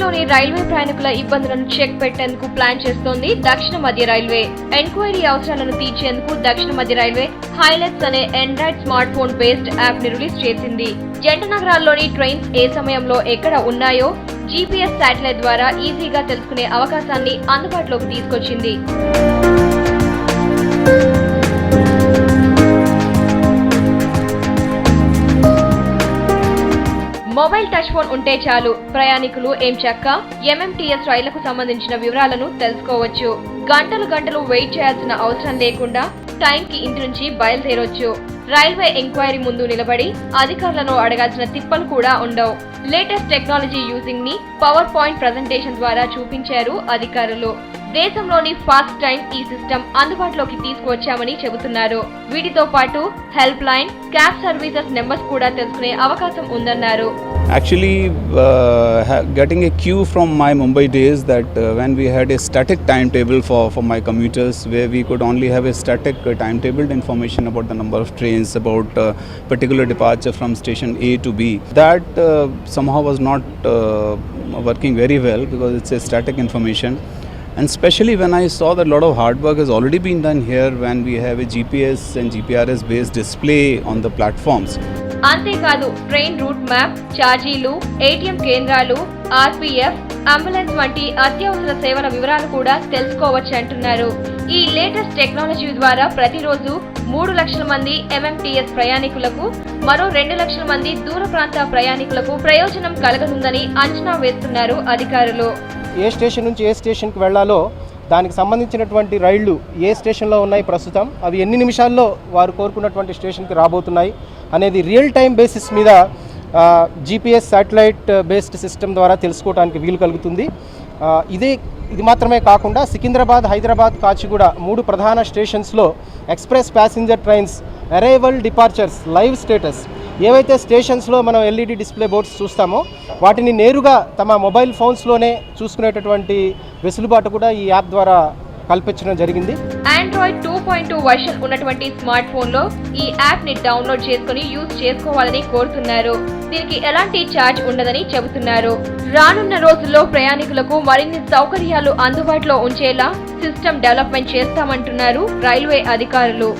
దేశంలోని రైల్వే ప్రయాణికుల ఇబ్బందులను చెక్ పెట్టేందుకు ప్లాన్ చేస్తోంది దక్షిణ మధ్య రైల్వే. ఎంక్వైరీ అవసరాలను తీర్చేందుకు దక్షిణ మధ్య రైల్వే హైలెట్స్ అనే Android smart phone based app ని రిలీజ్ చేసింది. జంట నగరాల్లోని ట్రైన్స్ ఏ సమయంలో ఎక్కడ ఉన్నాయో జీపీఎస్ శాటిలైట్ ద్వారా ఈజీగా తెలుసుకునే అవకాశాన్ని అందుబాటులోకి తీసుకొచ్చింది. మొబైల్ టచ్ ఫోన్ ఉంటే చాలు ప్రయాణికులు ఎంచక్కా ఎంఎంటీఎస్ రైళ్లకు సంబంధించిన వివరాలను తెలుసుకోవచ్చు. గంటలు వెయిట్ చేయాల్సిన అవసరం లేకుండా టైంకి ఇంటి నుంచి బయలుదేరొచ్చు. రైల్వే ఎంక్వైరీ ముందు నిలబడి అధికారులను అడగాల్సిన తిప్పలు కూడా ఉండవు. లేటెస్ట్ టెక్నాలజీ యూజింగ్ ని పవర్ పాయింట్ ప్రెజెంటేషన్ ద్వారా చూపించారు అధికారులు. దేశంలోని ఫస్ట్ టైం ఈ సిస్టమ్ అందుబాటులోకి తీసుకువచ్చామని చెబుతున్నారు. వీటితో పాటు help line, cab services numbers కూడా తెలుసుకునే అవకాశం ఉందన్నారు. Actually, getting a cue from my Mumbai days that when we had a static timetable for my commuters, where we could only have a static timetabled information about the number of trains, about particular departure from station A to B. That somehow was not working very well because it's a static information. And especially when I saw that a lot of hard work has already been done here when we have a GPS and GPRS based display on the platforms. అంతేకాదు train route map, ఛార్జీలు, ATM కేంద్రాలు, RPF, ambulance వంటి అత్యవసర సేవల వివరాలు కూడా తెలుసుకోవచ్చు అంటున్నారు. ఈ లేటెస్ట్ టెక్నాలజీ ద్వారా ప్రతిరోజు 3 లక్షల మంది ఎంఎంటీఎస్ ప్రయాణికులకు, మరో 2 లక్షల మంది దూర ప్రాంత ప్రయాణికులకు ప్రయోజనం కలగనుందని అంచనా వేస్తున్నారు అధికారులు. ఏ స్టేషన్ నుంచి ఏ స్టేషన్కి వెళ్లాలో దానికి సంబంధించినటువంటి రైళ్లు ఏ స్టేషన్లో ఉన్నాయి, ప్రస్తుతం అవి ఎన్ని నిమిషాల్లో వారు కోరుకున్నటువంటి స్టేషన్కి రాబోతున్నాయి అనేది రియల్ టైం బేసిస్ మీద జీపీఎస్ శాటిలైట్ బేస్డ్ సిస్టమ్ ద్వారా తెలుసుకోవడానికి వీలు కలుగుతుంది. ఇది మాత్రమే కాకుండా సికింద్రాబాద్, హైదరాబాద్, కాచిగూడ 3 ప్రధాన స్టేషన్స్లో express passenger trains arrival, departures live status, ఏవైతే స్టేషన్స్లో మనం ఎల్ఈడి డిస్ప్లే బోర్డ్స్ చూస్తామో వాటిని నేరుగా తమ మొబైల్ ఫోన్స్లోనే చూసుకునేటటువంటి వెసులుబాటు కూడా ఈ యాప్ ద్వారా కల్పించడం జరిగింది. ఆండ్రాయిడ్ 2.2 వర్షన్ ఉన్నటువంటి స్మార్ట్ ఫోన్ లో ఈ యాప్ ని డౌన్లోడ్ చేసుకుని యూజ్ చేసుకోవాలని కోరుతున్నారు. దీనికి ఎలాంటి ఛార్జ్ ఉండదని చెబుతున్నారు. రానున్న రోజుల్లో ప్రయాణికులకు మరిన్ని సౌకర్యాలు అందుబాటులో ఉంచేలా సిస్టమ్ డెవలప్మెంట్ చేస్తామంటున్నారు రైల్వే అధికారులు.